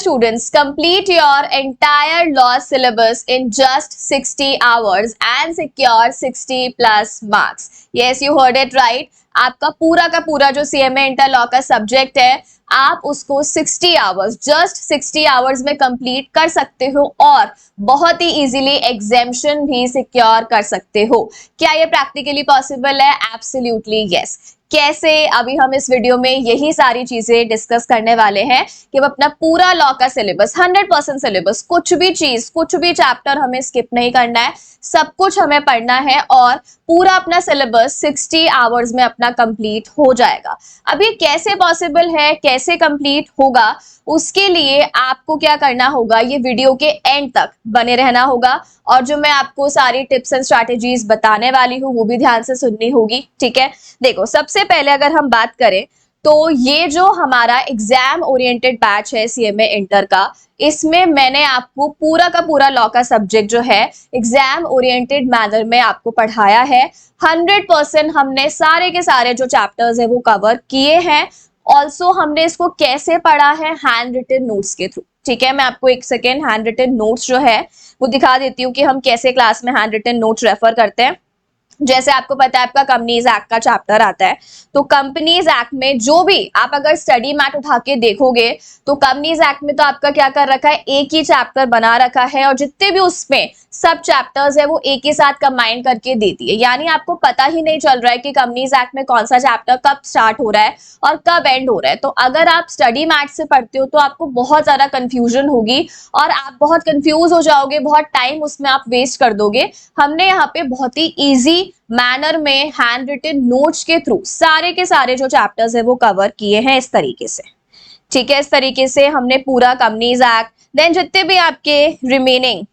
students, complete your entire law syllabus in just 60 hours and secure 60 plus marks. Yes, you heard it right. आपका पूरा का पूरा जो CMA inter law का subject है, आप उसको 60 आवर्स, जस्ट 60 आवर्स में कंप्लीट कर सकते हो और बहुत ही इजीली एग्जेम्पशन भी सिक्योर कर सकते हो। क्या ये प्रैक्टिकली पॉसिबल है? Absolutely yes. कैसे? अभी हम इस वीडियो में यही सारी चीजें डिस्कस करने वाले हैं कि हम अपना पूरा लॉ का सिलेबस 100% सिलेबस, कुछ भी चीज, कुछ भी चैप्टर हमें स्किप नहीं करना है, सब कुछ हमें पढ़ना है और पूरा अपना सिलेबस 60 आवर्स में अपना कंप्लीट हो जाएगा। अब ये कैसे पॉसिबल है, कैसे कंप्लीट होगा, उसके लिए आपको क्या करना होगा, ये वीडियो के एंड तक बने रहना होगा और जो मैं आपको सारी टिप्स एंड स्ट्रैटेजीज बताने वाली हूँ वो भी ध्यान से सुननी होगी। ठीक है, देखो सबसे पहले अगर हम बात करें तो ये जो हमारा एग्जाम ओरिएंटेड बैच है CMA इंटर का, इसमें मैंने आपको पूरा का पूरा लॉ का सब्जेक्ट जो है एग्जाम ओरिएंटेड मैनर में आपको पढ़ाया है। 100% हमने सारे के सारे जो चैप्टर्स है वो कवर किए हैं। ऑल्सो हमने इसको कैसे पढ़ा है, हैंड रिटन नोट्स के थ्रू। ठीक है, मैं आपको एक सेकेंड हैंड रिटन नोट्स जो है वो दिखा देती हूँ कि हम कैसे क्लास में हैंड रिटन नोट्स रेफर करते हैं। जैसे आपको पता है आपका कंपनीज एक्ट का चैप्टर आता है, तो कंपनीज एक्ट में जो भी आप अगर स्टडी मैट उठा के देखोगे तो कंपनीज एक्ट में तो आपका क्या कर रखा है, एक ही चैप्टर बना रखा है और जितने भी उसमें सब चैप्टर्स है वो एक ही साथ कंबाइन करके देती है। यानी आपको पता ही नहीं चल रहा है कि कंपनीज एक्ट में कौन सा चैप्टर कब स्टार्ट हो रहा है और कब एंड हो रहा है। तो अगर आप स्टडी मैट से पढ़ते हो तो आपको बहुत ज्यादा कंफ्यूजन होगी और आप बहुत कंफ्यूज हो जाओगे, बहुत टाइम उसमें आप वेस्ट कर दोगे। हमने यहाँ पे बहुत ही ईजी मैनर में हैंड रिटन नोट्स के थ्रू सारे के सारे जो चैप्टर्स है वो कवर किए हैं इस तरीके से। ठीक है, इस तरीके से हमने पूरा कंपनीज एक्ट, देन जितने भी आपके रिमेनिंग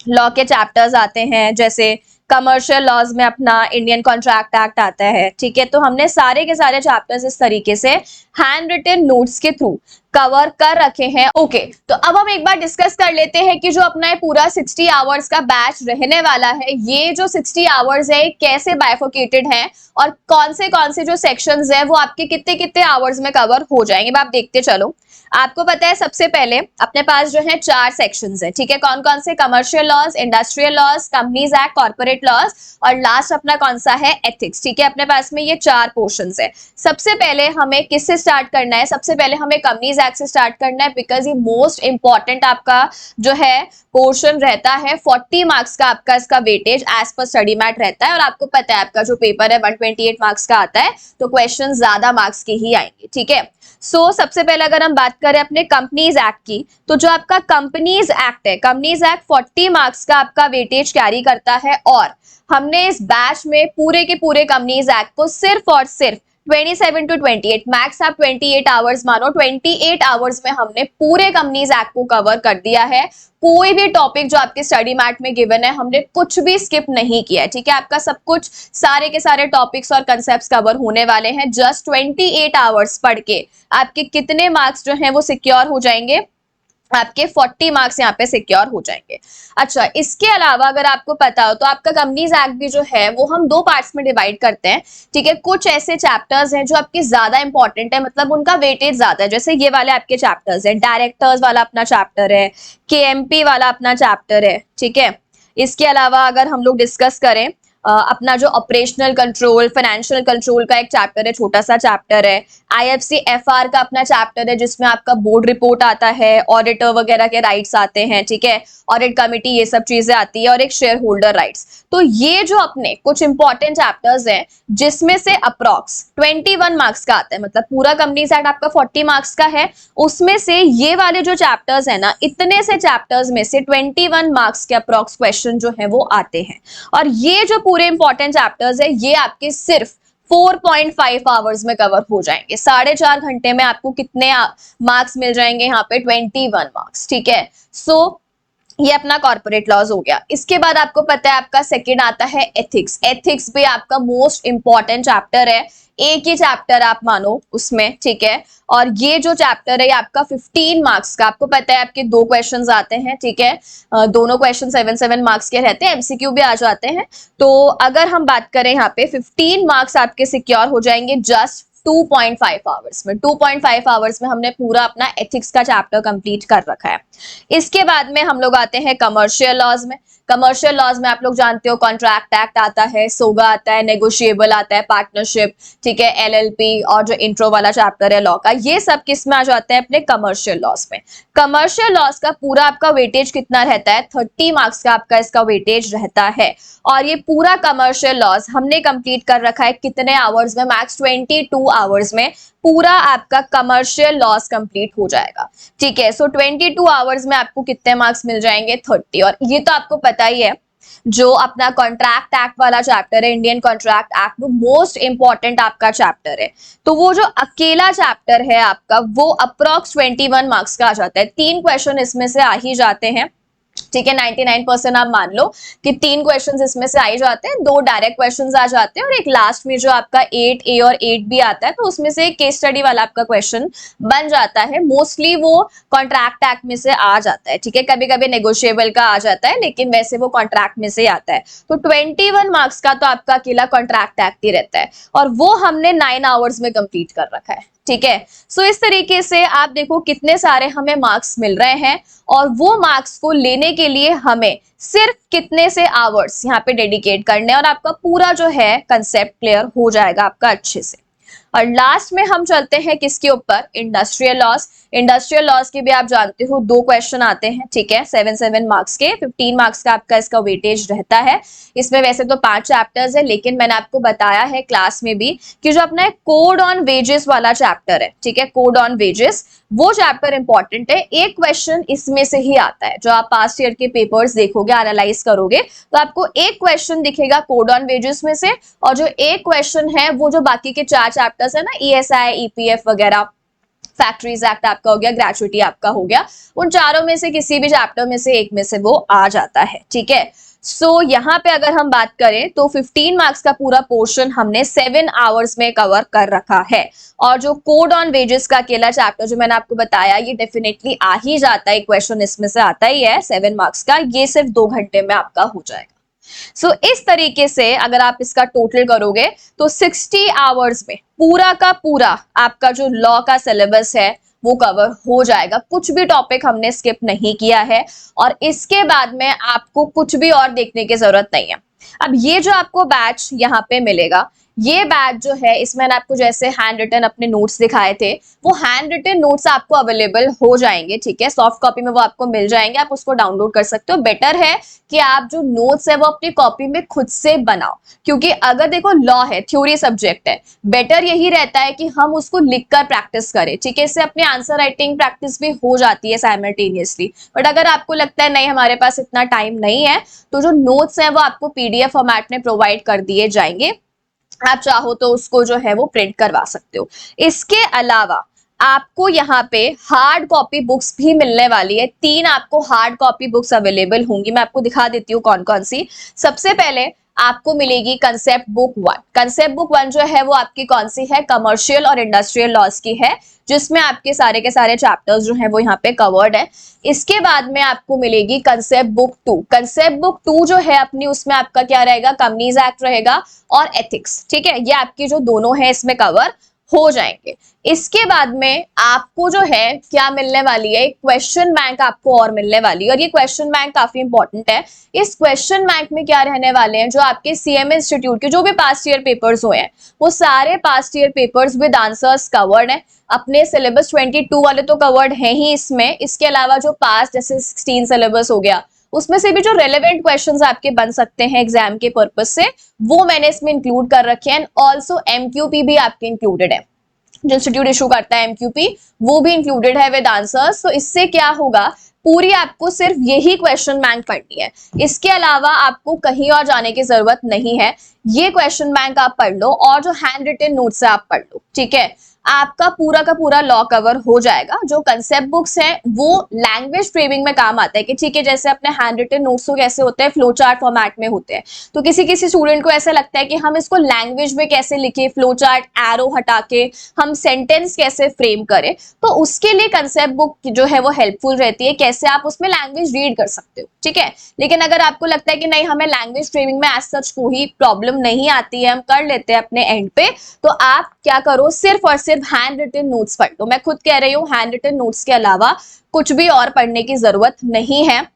लॉ के चैप्टर्स आते हैं, जैसे कमर्शियल लॉज में अपना इंडियन कॉन्ट्रैक्ट एक्ट आता है। ठीक है, तो हमने सारे के सारे चैप्टर्स इस तरीके से हैंड रिटन नोट्स के थ्रू कवर कर रखे हैं। ओके, तो अब हम एक बार डिस्कस कर लेते हैं कि जो अपना पूरा 60 आवर्स का बैच रहने वाला है, ये जो 60 आवर्स है कैसे बाइफोकेटेड है और कौन से जो सेक्शंस है वो आपके कितने कितने आवर्स में कवर हो जाएंगे, आप देखते चलो। आपको पता है सबसे पहले अपने पास जो है 4 सेक्शंस है। ठीक है, कौन कौन से? Commercial laws, industrial laws, companies act, corporate laws और लास्ट अपना कौन सा है? एथिक्स। ठीक है, अपने पास में ये 4 पोर्शंस है। सबसे पहले हमें किससे स्टार्ट करना है? सबसे पहले हमें कंपनीज एक्ट से स्टार्ट करना है, बिकॉज ये मोस्ट इंपॉर्टेंट आपका जो है पोर्शन रहता है। 40 मार्क्स का आपका इसका वेटेज एज पर स्टडी मैट रहता है और आपको पता है आपका जो पेपर है 128 मार्क्स का आता है, तो क्वेश्चन ज्यादा मार्क्स के ही आएंगे। ठीक है, सबसे पहले अगर हम बात करें अपने कंपनीज एक्ट की, तो जो आपका कंपनीज एक्ट है, कंपनीज एक्ट 40 मार्क्स का आपका वेटेज कैरी करता है और हमने इस बैच में पूरे के पूरे कंपनीज एक्ट को सिर्फ और सिर्फ 27 to 28, मैक्स आप 28 आवर्स मानो, 28 आवर्स में हमने पूरे कंपनीज एक्ट को कवर कर दिया है। कोई भी टॉपिक जो आपके स्टडी मैट में गिवन है हमने कुछ भी स्किप नहीं किया है। ठीक है, आपका सब कुछ सारे के सारे टॉपिक्स और कंसेप्ट्स कवर होने वाले हैं। जस्ट 28 आवर्स पढ़ के आपके कितने मार्क्स जो हैं वो सिक्योर हो जाएंगे? आपके 40 मार्क्स यहाँ पे सिक्योर हो जाएंगे। अच्छा, इसके अलावा अगर आपको पता हो तो आपका कंपनीज एक्ट भी जो है वो हम 2 पार्ट्स में डिवाइड करते हैं। ठीक है, कुछ ऐसे चैप्टर्स हैं जो आपके ज्यादा इंपॉर्टेंट है, मतलब उनका वेटेज ज्यादा है, जैसे ये वाले आपके चैप्टर्स है, डायरेक्टर्स वाला अपना चैप्टर है, KMP वाला अपना चैप्टर है। ठीक है, इसके अलावा अगर हम लोग डिस्कस करें अपना जो ऑपरेशनल कंट्रोल, फाइनेंशियल कंट्रोल का एक चैप्टर है, छोटा सा चैप्टर है, IFC FR का अपना चैप्टर है जिसमें आपका बोर्ड रिपोर्ट आता है, ऑडिटर वगैरह के राइट्स आते हैं। ठीक है, ऑडिट कमिटी, ये सब चीजें आती है और एक शेयर होल्डर राइट्स। तो ये जो अपने कुछ इंपॉर्टेंट चैप्टर्स हैं जिसमें से अप्रॉक्स 21 मार्क्स का आता है, मतलब पूरा कंपनीज एक्ट आपका 40 मार्क्स का है, उसमें से ये वाले जो चैप्टर्स है ना, इतने से चैप्टर्स में से 21 मार्क्स के अप्रॉक्स क्वेश्चन जो है वो आते हैं। और ये जो पूरे इंपॉर्टेंट चैप्टर्स है ये आपके सिर्फ 4.5 आवर्स में कवर हो जाएंगे। 4.5 घंटे में आपको कितने मार्क्स मिल जाएंगे? यहाँ पे 21 मार्क्स। ठीक है, ये अपना कॉर्पोरेट लॉज हो गया। इसके बाद आपको पता है आपका सेकंड आता है एथिक्स। एथिक्स भी आपका मोस्ट इंपॉर्टेंट चैप्टर है, एक ही चैप्टर आप मानो उसमें। ठीक है, और ये जो चैप्टर है ये आपका 15 मार्क्स का, आपको पता है आपके 2 क्वेश्चंस आते हैं। ठीक है, दोनों क्वेश्चन 7 मार्क्स के रहते हैं, MCQ भी आ जाते हैं। तो अगर हम बात करें यहाँ पे 15 मार्क्स आपके सिक्योर हो जाएंगे जस्ट 2.5 आवर्स में। 2.5 आवर्स में हमने पूरा अपना एथिक्स का चैप्टर कंप्लीट कर रखा है। इसके बाद में हम लोग आते हैं कमर्शियल लॉज में। कमर्शियल लॉज में आप लोग जानते हो कॉन्ट्रैक्ट एक्ट आता है, सोगा आता है, नेगोशिएबल आता है, पार्टनरशिप, ठीक है, एलएलपी और जो इंट्रो वाला चैप्टर है लॉ का, ये सब किस में आ जाते हैं? अपने कमर्शियल लॉज में। कमर्शियल लॉज का पूरा आपका वेटेज कितना रहता है? 30 मार्क्स का आपका इसका वेटेज रहता है। और ये पूरा कमर्शियल लॉज हमने कंप्लीट कर रखा है कितने आवर्स में? मैक्स 22 आवर्स में पूरा आपका कमर्शियल लॉस कंप्लीट हो जाएगा। ठीक है, सो 22 आवर्स में आपको कितने मार्क्स मिल जाएंगे? 30। और ये तो आपको पता ही है, जो अपना कॉन्ट्रैक्ट एक्ट वाला चैप्टर है, इंडियन कॉन्ट्रैक्ट एक्ट, वो मोस्ट इंपॉर्टेंट आपका चैप्टर है। तो वो जो अकेला चैप्टर है आपका, वो अप्रॉक्स 21 मार्क्स का आ जाता है। 3 क्वेश्चन इसमें से आ ही जाते हैं। ठीक है, 99% आप मान लो कि 3 क्वेश्चंस इसमें से आ ही जाते हैं, 2 डायरेक्ट क्वेश्चंस आ जाते हैं और एक लास्ट में जो आपका 8A और 8B आता है, तो उसमें से केस स्टडी वाला आपका क्वेश्चन बन जाता है। मोस्टली वो कॉन्ट्रैक्ट एक्ट में से आ जाता है। ठीक है, कभी कभी नेगोशिएबल का आ जाता है, लेकिन वैसे वो कॉन्ट्रैक्ट में से आता है। तो 21 मार्क्स का तो आपका अकेला कॉन्ट्रैक्ट एक्ट ही रहता है, और वो हमने 9 आवर्स में कंप्लीट कर रखा है। ठीक है, सो इस तरीके से आप देखो कितने सारे हमें मार्क्स मिल रहे हैं, और वो मार्क्स को लेने के लिए हमें सिर्फ कितने से आवर्स यहाँ पे डेडिकेट करने, और आपका पूरा जो है कंसेप्ट क्लियर हो जाएगा आपका अच्छे से। और लास्ट में हम चलते हैं किसके ऊपर? Industrial loss. इंडस्ट्रियल लॉस के भी आप जानते हो 2 क्वेश्चन आते हैं। ठीक है, 7 मार्क्स के, 15 मार्क्स का आपका इसका वेटेज रहता है। इसमें वैसे तो 5 चैप्टर्स है, लेकिन मैंने आपको बताया है क्लास में भी कि जो अपना कोड ऑन वेजेस वाला चैप्टर है, ठीक है, कोड ऑन वेजेस, वो चैप्टर इंपॉर्टेंट है। एक क्वेश्चन इसमें से ही आता है। जो आप पास्ट ईयर के पेपर्स देखोगे, एनालाइज करोगे, तो आपको एक क्वेश्चन दिखेगा कोड ऑन वेजेस में से, और जो एक क्वेश्चन है वो जो बाकी के 4 चैप्टर्स है ना, ESI, EPF वगैरह, फैक्ट्रीज एक्ट आपका हो गया, ग्रेचुइटी आपका हो गया, उन चारों में से किसी भी चैप्टर में से एक में से वो आ जाता है। ठीक है, सो यहाँ पे अगर हम बात करें तो 15 मार्क्स का पूरा पोर्शन हमने 7 आवर्स में कवर कर रखा है। और जो कोड ऑन वेजेस का अकेला चैप्टर जो मैंने आपको बताया, ये डेफिनेटली आ ही जाता है, क्वेश्चन इसमें से आता ही है 7 मार्क्स का, ये सिर्फ 2 घंटे में आपका हो जाएगा। सो इस तरीके से अगर आप इसका टोटल करोगे तो 60 आवर्स में पूरा का पूरा आपका जो लॉ का सिलेबस है वो कवर हो जाएगा। कुछ भी टॉपिक हमने स्किप नहीं किया है, और इसके बाद में आपको कुछ भी और देखने की जरूरत नहीं है। अब ये जो आपको बैच यहाँ पे मिलेगा, ये बैच जो है, इसमें मैंने आपको जैसे हैंड रिटन अपने नोट्स दिखाए थे, वो हैंड रिटन नोट्स आपको अवेलेबल हो जाएंगे। ठीक है, सॉफ्ट कॉपी में वो आपको मिल जाएंगे, आप उसको डाउनलोड कर सकते हो। बेटर है कि आप जो नोट्स है वो अपनी कॉपी में खुद से बनाओ, क्योंकि अगर देखो लॉ है, थ्योरी सब्जेक्ट है, बेटर यही रहता है कि हम उसको लिखकर प्रैक्टिस करें। ठीक है, इससे अपनी आंसर राइटिंग प्रैक्टिस भी हो जाती है साइमल्टेनियसली। बट अगर आपको लगता है नहीं हमारे पास इतना टाइम नहीं है, तो जो नोट्स है वो आपको PDF फॉर्मेट में प्रोवाइड कर दिए जाएंगे, आप चाहो तो उसको जो है वो प्रिंट करवा सकते हो। इसके अलावा आपको यहाँ पे हार्ड कॉपी बुक्स भी मिलने वाली है। 3 आपको हार्ड कॉपी बुक्स अवेलेबल होंगी, मैं आपको दिखा देती हूँ कौन कौन सी। सबसे पहले आपको मिलेगी कंसेप्ट बुक 1। कंसेप्ट बुक 1 जो है वो आपकी कौन सी है? कमर्शियल और इंडस्ट्रियल लॉज की है, जिसमें आपके सारे के सारे चैप्टर्स जो है वो यहाँ पे कवर्ड है। इसके बाद में आपको मिलेगी कंसेप्ट बुक 2। कंसेप्ट बुक 2 जो है अपनी, उसमें आपका क्या रहेगा? कंपनीज एक्ट रहेगा और एथिक्स। ठीक है, ये आपकी जो दोनों है इसमें कवर हो जाएंगे। इसके बाद में आपको जो है क्या मिलने वाली है? क्वेश्चन बैंक आपको और मिलने वाली है, और ये क्वेश्चन बैंक काफी इंपॉर्टेंट है। इस क्वेश्चन बैंक में क्या रहने वाले हैं? जो आपके CMA इंस्टीट्यूट के जो भी पास्ट ईयर पेपर्स हुए हैं, वो सारे past year papers with answers covered है। अपने सिलेबस 22 वाले तो कवर्ड है ही इसमें, इसके अलावा जो पास्ट जैसे 16 सिलेबस हो गया, उसमें से भी जो रेलेवेंट क्वेश्चंस आपके बन सकते हैं एग्जाम के पर्पस से, वो मैंने इसमें इंक्लूड कर रखे हैं। ऑल्सो MQP भी आपके इंक्लूडेड है, जो इंस्टीट्यूट इशू करता है MQP, वो भी इंक्लूडेड है विद आंसर्स। तो इससे क्या होगा, पूरी आपको सिर्फ यही क्वेश्चन बैंक पढ़नी है, इसके अलावा आपको कहीं और जाने की जरूरत नहीं है। ये क्वेश्चन बैंक आप पढ़ लो, और जो हैंड रिटन नोट्स है आप पढ़ लो। ठीक है, आपका पूरा का पूरा लॉ कवर हो जाएगा। जो कंसेप्ट बुक्स हैं वो लैंग्वेज फ्रेमिंग में काम आता है, कि ठीक है जैसे अपने हैंड रिटन नोट्स तो कैसे होते हैं, फ्लो चार्ट फॉर्मेट में होते हैं, तो किसी किसी स्टूडेंट को ऐसा लगता है कि हम इसको लैंग्वेज में कैसे लिखे, फ्लो चार्ट एरो हटा के हम सेंटेंस कैसे फ्रेम करें, तो उसके लिए कंसेप्ट बुक जो है वो हेल्पफुल रहती है, कैसे आप उसमें लैंग्वेज रीड कर सकते हो। ठीक है, लेकिन अगर आपको लगता है कि नहीं हमें लैंग्वेज फ्रेमिंग में एज सच कोई प्रॉब्लम प्रॉब्लम नहीं आती है, हम कर लेते हैं अपने एंड पे, तो आप क्या करो, सिर्फ और सिर्फ हैंड रिटन नोट्स पढ़ लो। मैं खुद कह रही हूँ, हैंड रिटन नोट्स के अलावा कुछ भी और पढ़ने की जरूरत नहीं है।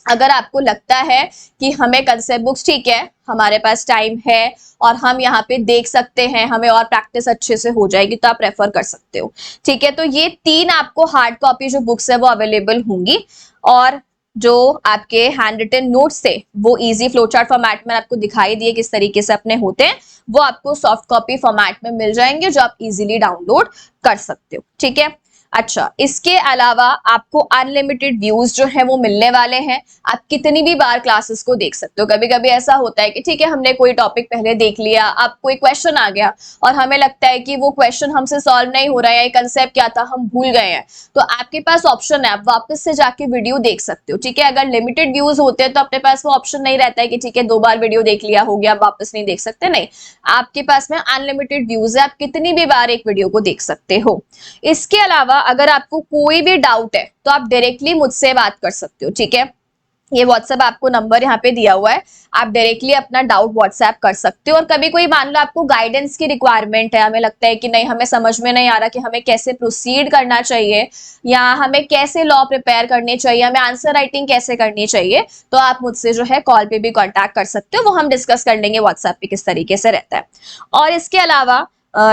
अगर आपको लगता है कि हमें कंसेप्ट बुक्स, ठीक है, हमारे पास टाइम है और हम यहाँ पे देख सकते हैं, हमें और प्रैक्टिस अच्छे से हो जाएगी, तो आप रेफर कर सकते हो, ठीक है। तो ये 3 आपको हार्ड कॉपी जो बुक्स है वो अवेलेबल होंगी, और जो आपके हैंड रिटन नोट्स थे वो इजी फ्लोचार्ट फॉर्मेट में आपको दिखाई दिए किस तरीके से अपने होते हैं, वो आपको सॉफ्ट कॉपी फॉर्मेट में मिल जाएंगे, जो आप इजीली डाउनलोड कर सकते हो, ठीक है। अच्छा, इसके अलावा आपको अनलिमिटेड व्यूज जो है वो मिलने वाले हैं। आप कितनी भी बार क्लासेस को देख सकते हो। कभी कभी ऐसा होता है कि ठीक है, हमने कोई टॉपिक पहले देख लिया, अब कोई क्वेश्चन आ गया और हमें लगता है कि वो क्वेश्चन हमसे सॉल्व नहीं हो रहा है, कंसेप्ट क्या था हम भूल गए हैं, तो आपके पास ऑप्शन है, आप वापस से जाके वीडियो देख सकते हो, ठीक है। अगर लिमिटेड व्यूज होते हैं तो अपने पास वो ऑप्शन नहीं रहता है कि ठीक है 2 बार वीडियो देख लिया, हो गया, वापस नहीं देख सकते, नहीं, आपके पास में अनलिमिटेड व्यूज है, आप कितनी भी बार एक वीडियो को देख सकते हो। इसके अलावा अगर आपको कोई भी डाउट है तो आप डायरेक्टली मुझसे बात कर सकते हो, ठीक है। ये व्हाट्सएप आपको नंबर यहाँ पे दिया हुआ है, आप डायरेक्टली अपना डाउट व्हाट्सएप कर सकते हो। और कभी कोई मान लो आपको गाइडेंस की रिक्वायरमेंट है, हमें लगता है कि नहीं, हमें समझ में नहीं आ रहा कि हमें कैसे प्रोसीड करना चाहिए या हमें कैसे लॉ प्रिपेयर करने चाहिए, हमें आंसर राइटिंग कैसे करनी चाहिए, तो आप मुझसे जो है कॉल पे भी कॉन्टैक्ट कर सकते हो, वो हम डिस्कस कर लेंगे व्हाट्सएप पे किस तरीके से रहता है। और इसके अलावा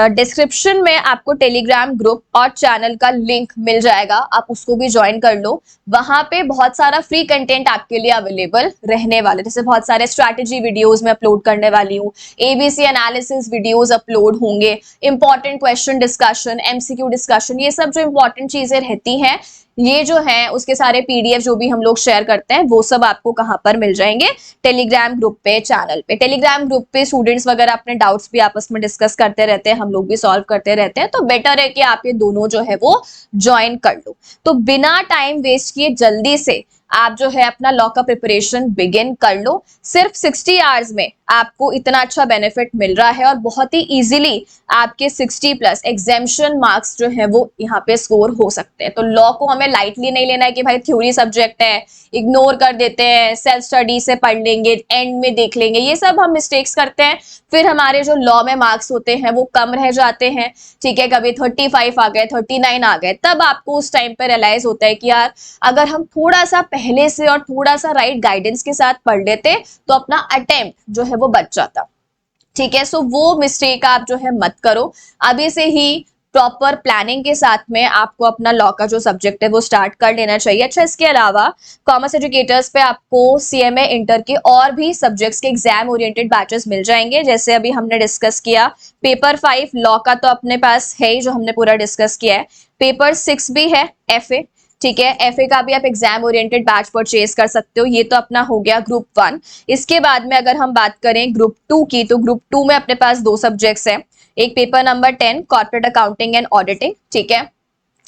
डिस्क्रिप्शन में आपको टेलीग्राम ग्रुप और चैनल का लिंक मिल जाएगा, आप उसको भी ज्वाइन कर लो। वहां पे बहुत सारा फ्री कंटेंट आपके लिए अवेलेबल रहने वाले, जैसे बहुत सारे स्ट्रैटेजी वीडियोस में अपलोड करने वाली हूँ, एबीसी एनालिसिस वीडियोस अपलोड होंगे, important question discussion, MCQ discussion, ये सब जो इंपॉर्टेंट चीजें रहती हैं, ये जो है उसके सारे पीडीएफ जो भी हम लोग शेयर करते हैं वो सब आपको कहां पर मिल जाएंगे, टेलीग्राम ग्रुप पे, चैनल पे। टेलीग्राम ग्रुप पे स्टूडेंट्स वगैरह अपने डाउट्स भी आपस में डिस्कस करते रहते हैं, हम लोग भी सॉल्व करते रहते हैं, तो बेटर है कि आप ये दोनों जो है वो ज्वाइन कर लो। तो बिना टाइम वेस्ट किए जल्दी से आप जो है अपना लॉ का प्रिपरेशन बिगिन कर लो। सिर्फ 60 आवर्स में आपको इतना अच्छा बेनिफिट मिल रहा है और बहुत ही इजीली आपके 60+ एग्जेम्पशन मार्क्स जो है वो यहाँ पे स्कोर हो सकते हैं। तो लॉ को हमें लाइटली नहीं लेना है कि भाई थ्योरी सब्जेक्ट है, इग्नोर कर देते हैं, सेल्फ स्टडी से पढ़ लेंगे, एंड में देख लेंगे, ये सब हम मिस्टेक्स करते हैं, फिर हमारे जो लॉ में मार्क्स होते हैं वो कम रह जाते हैं, ठीक है। कभी 35 आ गए, 39 आ गए, तब आपको उस टाइम पे रियलाइज होता है कि यार अगर हम थोड़ा सा पहले से और थोड़ा सा राइट गाइडेंस के साथ पढ़ लेते तो अपना अटेम्प्ट जो है वो बच जाता, ठीक है। सो वो मिस्टेक आप जो है मत करो, अभी से ही प्रॉपर प्लानिंग के साथ में आपको अपना लॉ का जो सब्जेक्ट है वो स्टार्ट कर लेना चाहिए। अच्छा, इसके अलावा कॉमर्स एजुकेटर्स पे आपको सीएमए इंटर के और भी सब्जेक्ट्स के एग्जाम ओरिएंटेड बैचेस मिल जाएंगे, जैसे अभी हमने डिस्कस किया पेपर 5 लॉ का तो अपने पास है ही, जो हमने पूरा डिस्कस किया है। पेपर 6 भी है एफए, ठीक है, एफए का भी आप एग्जाम ओरिएंटेड बैच परचेज कर सकते हो। ये तो अपना हो गया ग्रुप 1। इसके बाद में अगर हम बात करें ग्रुप 2 की, तो ग्रुप 2 में अपने पास 2 सब्जेक्ट्स हैं, एक paper number 10 corporate accounting and auditing, ठीक है,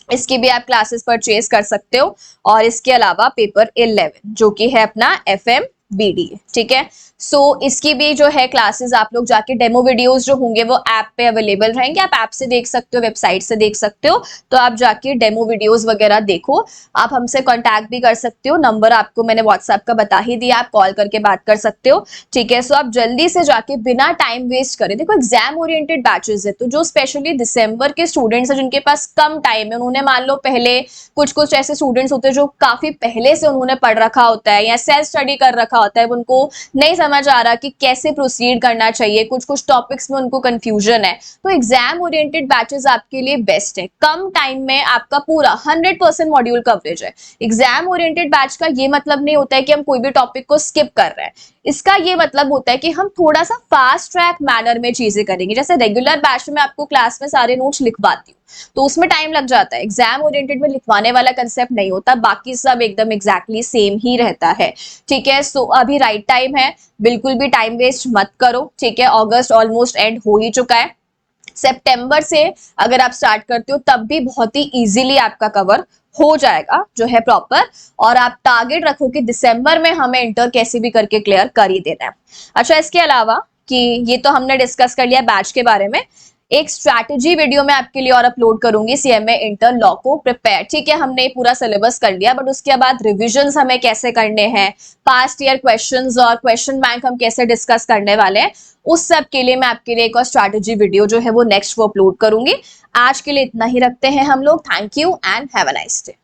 इसकी भी आप क्लासेस परचेज कर सकते हो। और इसके अलावा पेपर 11 जो कि है अपना FMBD, ठीक है। सो इसकी भी जो है क्लासेस आप लोग जाके डेमो वीडियोस जो होंगे वो ऐप पे अवेलेबल रहेंगे, आप ऐप से देख सकते हो, वेबसाइट से देख सकते हो, तो आप जाके डेमो वीडियोस वगैरह देखो। आप हमसे कांटेक्ट भी कर सकते हो, नंबर आपको मैंने व्हाट्सएप का बता ही दिया, आप कॉल करके बात कर सकते हो, ठीक है। सो आप जल्दी से जाके बिना टाइम वेस्ट करें, देखो एग्जाम ओरिएंटेड बैचेस है, तो जो स्पेशली दिसंबर के स्टूडेंट्स है जिनके पास कम टाइम है, उन्होंने मान लो पहले कुछ ऐसे स्टूडेंट्स होते हैं जो काफी पहले से उन्होंने पढ़ रखा होता है या सेल्फ स्टडी कर रखा होता है, उनको नहीं समझ आ रहा कि कैसे प्रोसीड करना चाहिए, कुछ टॉपिक्स में उनको कंफ्यूजन है, तो एग्जाम ओरिएंटेड बैचेस आपके लिए बेस्ट है। कम टाइम में आपका पूरा 100% मॉड्यूल कवरेज है। एग्जाम ओरिएंटेड बैच का ये मतलब नहीं होता है कि हम कोई भी टॉपिक को स्किप कर रहे हैं, इसका ये मतलब होता है कि हम थोड़ा सा फास्ट ट्रैक मैनर में चीजें करेंगे। जैसे रेगुलर बैच में आपको क्लास में सारे नोट्स लिखवाती हूँ तो उसमें टाइम लग जाता है, एग्जाम ओरिएंटेड में लिखवाने वाला कंसेप्ट नहीं होता, बाकी सब एकदम एग्जैक्टली सेम ही रहता है, ठीक है। सो अभी राइट टाइम है, बिल्कुल भी टाइम वेस्ट मत करो, ठीक है। अगस्त ऑलमोस्ट एंड हो ही चुका है, सितंबर से अगर आप स्टार्ट करते हो तब भी बहुत ही इजीली आपका कवर हो जाएगा जो है प्रॉपर, और आप टारगेट रखो कि दिसंबर में हमें इंटर कैसे भी करके क्लियर कर ही देना है। अच्छा, इसके अलावा कि ये तो हमने डिस्कस कर लिया बैच के बारे में, एक स्ट्रैटेजी वीडियो मैं आपके लिए और अपलोड करूंगी सीएमए इंटर लॉ को प्रिपेयर। ठीक है, हमने पूरा सिलेबस कर लिया, बट उसके बाद रिविजन्स हमें कैसे करने हैं, पास्ट ईयर क्वेश्चंस और क्वेश्चन बैंक हम कैसे डिस्कस करने वाले हैं, उस सब के लिए मैं आपके लिए एक और स्ट्रैटेजी वीडियो जो है वो नेक्स्ट वो अपलोड करूंगी। आज के लिए इतना ही रखते हैं हम लोग। Thank you and have a nice day.